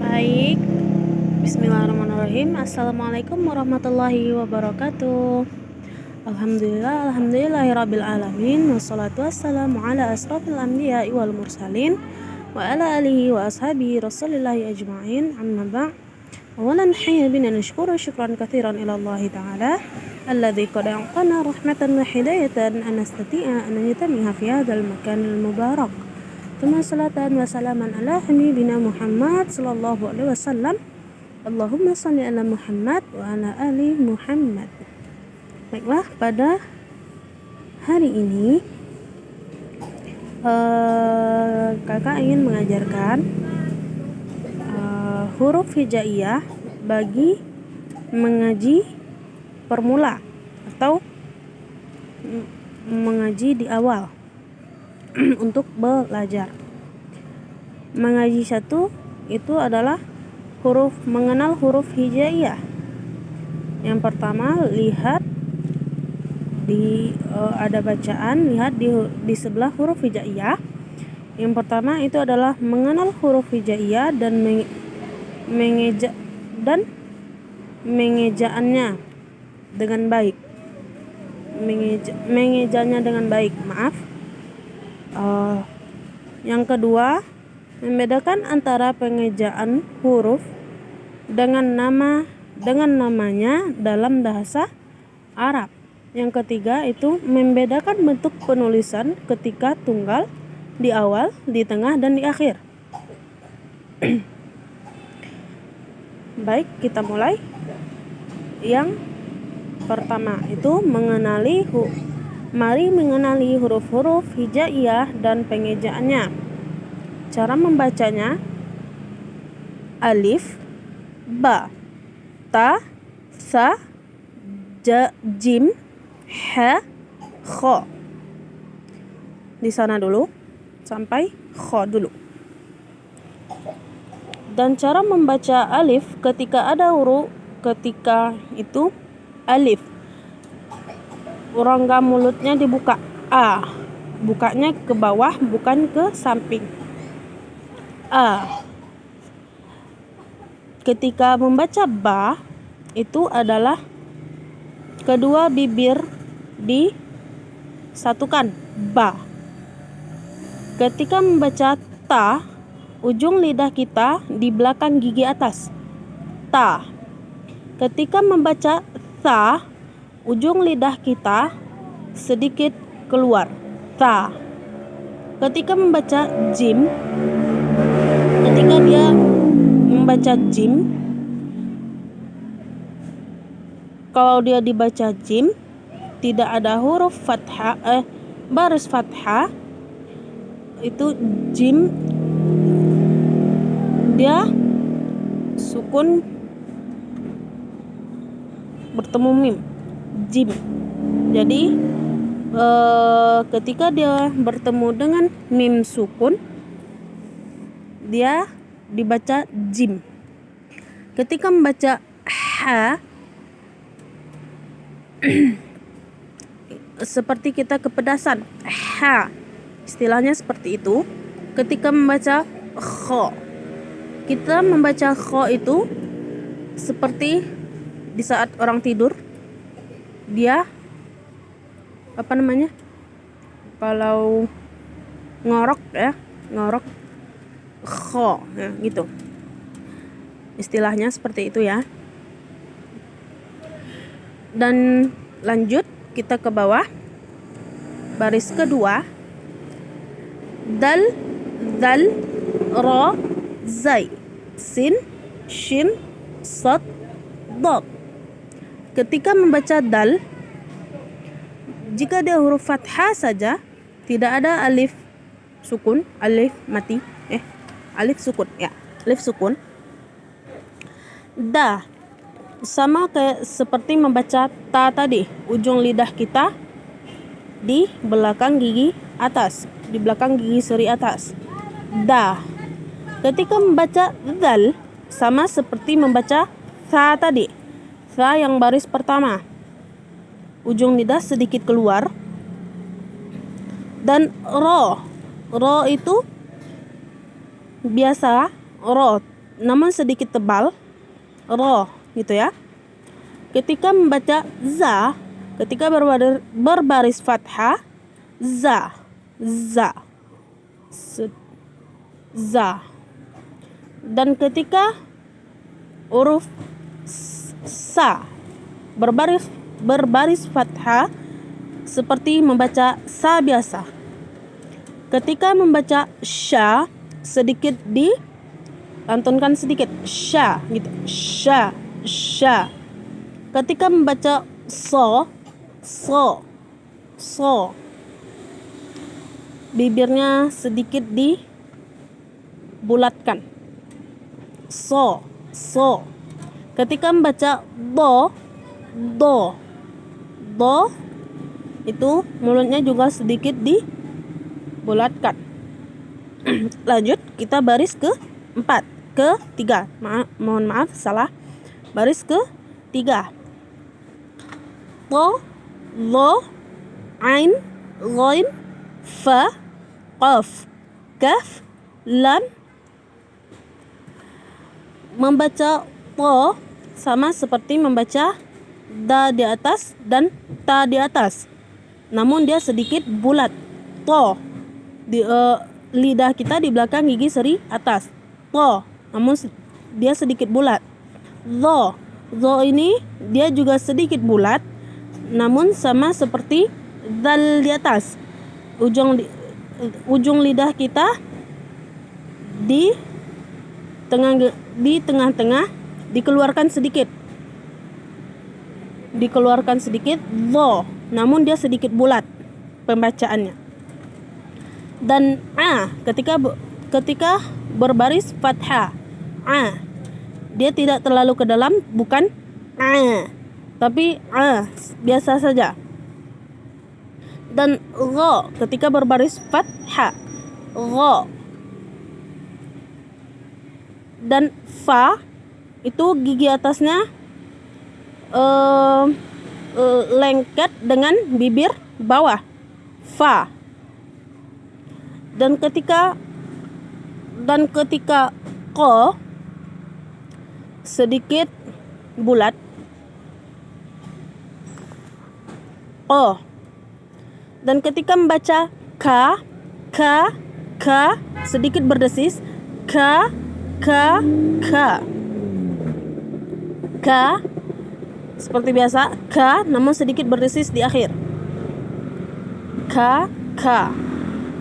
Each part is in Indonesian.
Baik, bismillahirrahmanirrahim. Assalamualaikum warahmatullahi wabarakatuh. Alhamdulillahirabbil alamin. Wassalatu wassalamu ala asrofil anbiya'i wal mursalin wa ala alihi wa ashabihi rasulillahi ajma'in. Amma ba'd. Awalan hayya bina nashkuru syukran katsiran ila Allah ta'ala alladzi qad a'tana rahmatan wa hidayatan an nastati'a an nutamiha fi hadzal makanil mubarak. Thumma salatan wa salaman ala habibina Muhammad sallallahu alaihi wasallam. Allahumma shalli ala Muhammad wa ala ali Muhammad. Baiklah, pada hari ini kakak ingin mengajarkan huruf hijaiyah bagi mengaji permula atau mengaji di awal untuk belajar. Mengaji satu itu adalah mengenal huruf hijaiyah. Yang pertama, lihat ada bacaan, lihat di sebelah huruf hijaiyah. Yang pertama itu adalah mengenal huruf hijaiyah dan mengejaannya dengan baik. Mengejanya dengan baik, maaf. Yang kedua, membedakan antara pengejaan huruf dengan namanya dalam bahasa Arab. Yang ketiga itu membedakan bentuk penulisan ketika tunggal, di awal, di tengah, dan di akhir. Baik, kita mulai. Yang pertama itu mari mengenali huruf-huruf hijaiyah dan pengejaannya. Cara membacanya: alif, ba, ta, sa, jim, ha, kho. Di sana dulu sampai kho dulu. Dan cara membaca alif ketika itu alif, rongga mulutnya dibuka, a, bukanya ke bawah bukan ke samping, a. Ketika membaca ba itu adalah kedua bibir disatukan, ba. Ketika membaca ta, ujung lidah kita di belakang gigi atas, ta. Ketika membaca tha, ujung lidah kita sedikit keluar, ta. Ketika membaca jim, ketika dia membaca jim, kalau dia dibaca jim, tidak ada huruf fathah, baris fathah, itu jim, dia sukun bertemu mim, jim. Jadi ketika dia bertemu dengan mim sukun, dia dibaca jim. Ketika membaca ha, seperti kita kepedasan, ha, istilahnya seperti itu. Ketika membaca kho, kita membaca kho itu seperti di saat orang tidur, dia kalau ngorok kho ya, gitu. Istilahnya seperti itu ya. Dan lanjut kita ke bawah. Baris kedua, dal, zal, ra, zai, sin, shin, sad, dad. Ketika membaca dal, jika dia huruf fathah saja, tidak ada alif sukun, alif mati, alif sukun ya, alif sukun. Da, sama kayak seperti membaca ta tadi, ujung lidah kita di belakang gigi atas, di belakang gigi seri atas, da. Ketika membaca dal, sama seperti membaca tha tadi, tha yang baris pertama, ujung lidah sedikit keluar. Dan ro itu biasa ro namun sedikit tebal, ro gitu ya. Ketika membaca za, ketika berbaris fathah, za, za. Dan ketika huruf sa berbaris fathah, seperti membaca sa biasa. Ketika membaca sya, sedikit dilantunkan sedikit, sya gitu, sya. Ketika membaca so, bibirnya sedikit dibulatkan, so. Ketika membaca do, itu mulutnya juga sedikit dibulatkan. Lanjut, kita baris ketiga. Mohon maaf, salah. Baris ketiga. To, lo, ain, ghain, fa, qaf, kaf, lam. Membaca to sama seperti membaca da di atas dan ta di atas, namun dia sedikit bulat. To lidah kita di belakang gigi seri atas, to, namun dia sedikit bulat. Zo ini dia juga sedikit bulat, namun sama seperti dal di atas. Ujung lidah kita di tengah-tengah dikeluarkan sedikit, zo, namun dia sedikit bulat pembacaannya. Dan a, ketika berbaris fathah, a, dia tidak terlalu ke dalam, bukan a, tapi a biasa saja. Dan gha, ketika berbaris fathah, gha. Dan fa, itu gigi atasnya lengket dengan bibir bawah, fa. Dan ketika ko, sedikit bulat, o. Dan ketika membaca ka, sedikit berdesis, ka, seperti biasa, ka, namun sedikit berdesis di akhir, ka.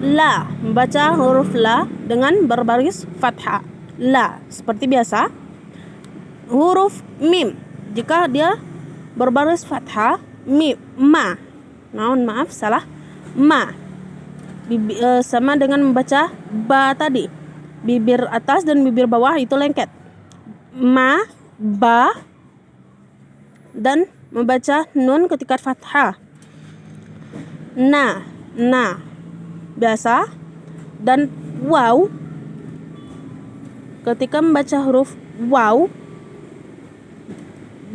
La, membaca huruf la dengan berbaris fathah, la, seperti biasa. Huruf mim, jika dia berbaris fathah, ma, maaf, salah, ma. Sama dengan membaca ba tadi, bibir atas dan bibir bawah itu lengket, ma, ba. Dan membaca nun ketika fathah, na, biasa. Dan waw, ketika membaca huruf waw,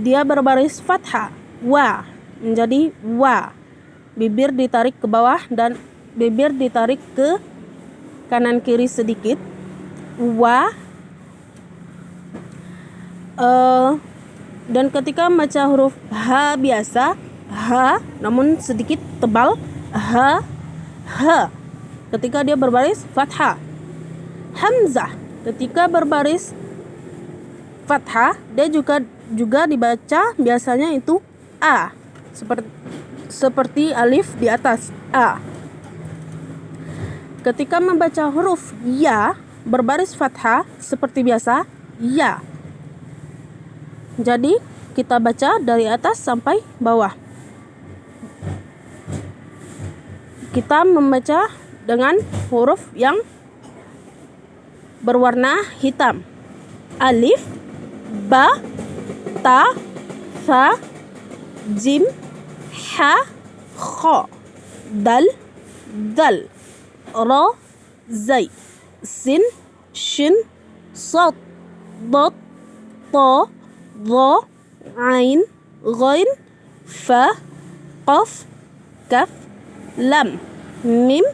dia berbaris fathah, wa, menjadi wa. Bibir ditarik ke bawah dan bibir ditarik ke kanan kiri sedikit, wa. Dan ketika membaca huruf ha biasa, ha, namun sedikit tebal, ha. Ketika dia berbaris fathah. Hamzah, ketika berbaris fathah, dia juga dibaca biasanya itu a, seperti alif di atas, a. Ketika membaca huruf ya berbaris fathah, seperti biasa, ya. Jadi kita baca dari atas sampai bawah. Kita membaca dengan huruf yang berwarna hitam. Alif, ba, ta, tha, jim, ha, kha, dal, ra, zai, sin, shin, sad, dad, ta, dha, ain, ghain, fa, qaf, kaf, lam, mim,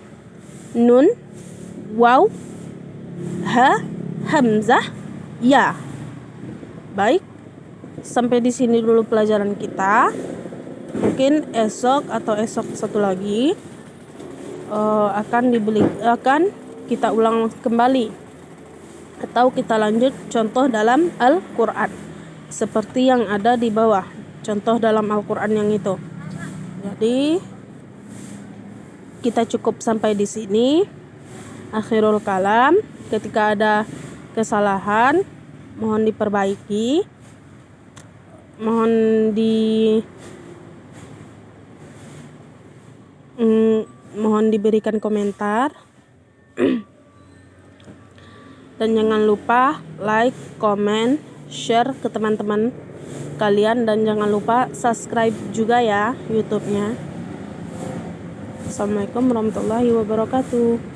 nun, waw, ha, hamzah, Ya, baik. Sampai di sini dulu pelajaran kita. Mungkin esok atau esok satu lagi akan kita ulang kembali atau kita lanjut contoh dalam Al-Qur'an seperti yang ada di bawah. Contoh dalam Al-Qur'an yang itu. Jadi kita cukup sampai di sini. Akhirul kalam, ketika ada kesalahan mohon diperbaiki, mohon diberikan komentar. Dan jangan lupa like, comment, share ke teman-teman kalian, dan jangan lupa subscribe juga ya YouTube-nya. Assalamualaikum warahmatullahi wabarakatuh.